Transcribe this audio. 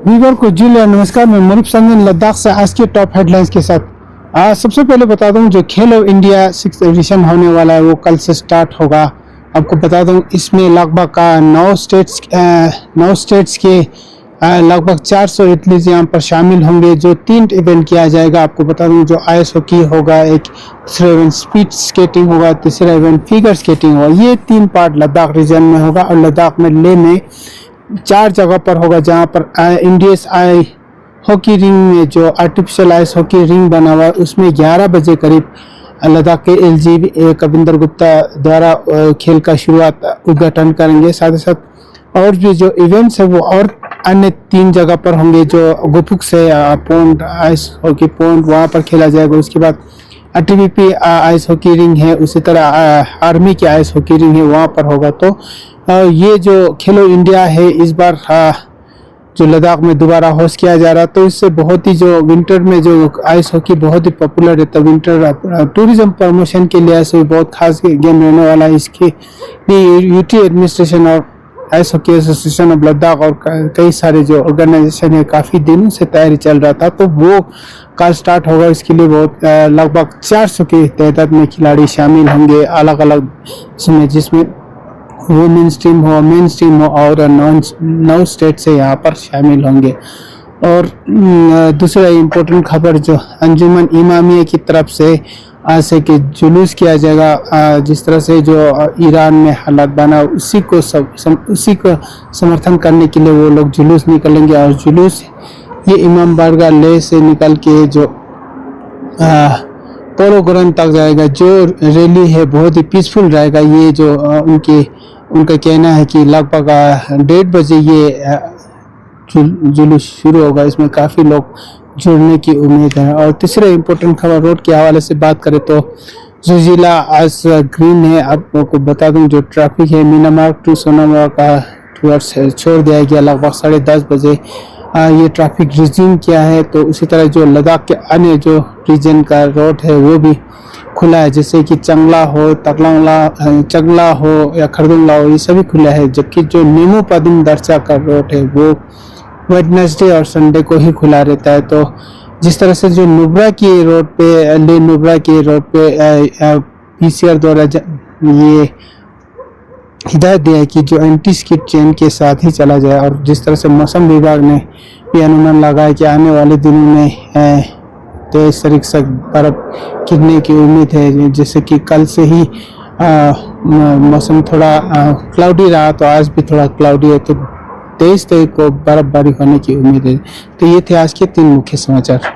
Weaver को जी लिया। नमस्कार, मैं मुनीब संजन लद्दाख से आज के टॉप हेडलाइंस के साथ। सबसे पहले बता दूं, जो खेलो इंडिया 6th एडिशन होने वाला है वो कल से स्टार्ट होगा। आपको बता दूं, इसमें लगभग 9 स्टेट्स के लगभग 400 एथलीट्स यहाँ पर शामिल होंगे। जो 3 इवेंट किया जाएगा, आपको बता दूं, जो आइस हॉकी होगा, एक दूसरा इवेंट स्पीड स्केटिंग होगा, तीसरा इवेंट फिगर स्केटिंग होगा। ये 3 पार्ट लद्दाख रीजन में होगा और लद्दाख में लेह में 4 जगह पर होगा, जहाँ पर इंडियस आई हॉकी रिंग में जो आर्टिफिशियल आइस हॉकी रिंग बना हुआ है उसमें 11 बजे करीब लद्दाख के एलजी कविंदर गुप्ता द्वारा खेल का शुरुआत उद्घाटन करेंगे। साथ ही साथ और भी जो इवेंट्स है वो और अन्य 3 जगह पर होंगे। जो गुफुक से पॉन्ड आइस हॉकी पॉन्ड वहाँ पर खेला जाएगा। उसके बाद टीवीपी आइस हॉकी रिंग है, उसी तरह आर्मी की आइस हॉकी रिंग है, वहाँ पर होगा। तो ये जो खेलो इंडिया है इस बार जो लद्दाख में दोबारा होस्ट किया जा रहा है, तो इससे बहुत ही जो विंटर में जो आइस हॉकी बहुत ही पॉपुलर है, तो विंटर टूरिज्म प्रमोशन के लिए ऐसे बहुत खास गेम रहने वाला है। इसके लिए यूटी एडमिनिस्ट्रेशन और ice hockey association of Ladakh और कई सारे जो ऑर्गेनाइजेशन है काफ़ी दिनों से तैयारी चल रहा था, तो वो कल स्टार्ट होगा। इसके लिए बहुत लगभग 400 की तादाद में खिलाड़ी शामिल होंगे अलग अलग इसमें, जिसमें वुमेन्स टीम हो, मेंस टीम हो और 9 स्टेट से यहाँ पर शामिल होंगे। और दूसरा इम्पोर्टेंट खबर, जो अंजुमन इमामिया की तरफ से आज से कि जुलूस किया जाएगा। जिस तरह से जो ईरान में हालात बना उसी को समर्थन करने के लिए वो लोग जुलूस निकलेंगे। और जुलूस ये इमाम बारगाह लेह से निकल के जो पोलो ग्राउंड तक जाएगा। जो रैली है बहुत ही पीसफुल रहेगा। ये जो उनका कहना है कि लगभग 1:30 बजे ये जुलूस शुरू होगा। इसमें काफ़ी लोग जुड़ने की उम्मीद है। और तीसरा इम्पोर्टेंट खबर रोड के हवाले से बात करें तो जो जिला आज ग्रीन है। आपको बता दूं, जो ट्रैफिक है मीनामार्ग टू सोनामार्ग का टूवर्ड्स छोड़ दिया गया लगभग 10:30 बजे। ये ट्रैफिक रिज्यूम किया है। तो उसी तरह जो लद्दाख के अन्य जो रीजन का रोड है वो भी खुला है, जैसे कि चंगला हो, चंगला हो या खरदुंगला हो, ये सभी खुला है। जबकि जो नीमू पदिम दर्चा का रोड है वो वेडनेसडे और संडे को ही खुला रहता है। तो जिस तरह से जो नुब्रा की रोड पे ले नुब्रा की रोड पे पीसीआर द्वारा ये हिदायत दिया है कि जो एंटी स्किड चेन के साथ ही चला जाए। और जिस तरह से मौसम विभाग ने भी अनुमान लगाया कि आने वाले दिनों में 23 तारीख तक बर्फ गिरने की उम्मीद है। जैसे कि कल से ही मौसम थोड़ा क्लाउडी रहा, तो आज भी थोड़ा क्लाउडी है, तो 23 तारीख को बर्फबारी होने की उम्मीद है। तो ये थे आज के 3 मुख्य समाचार।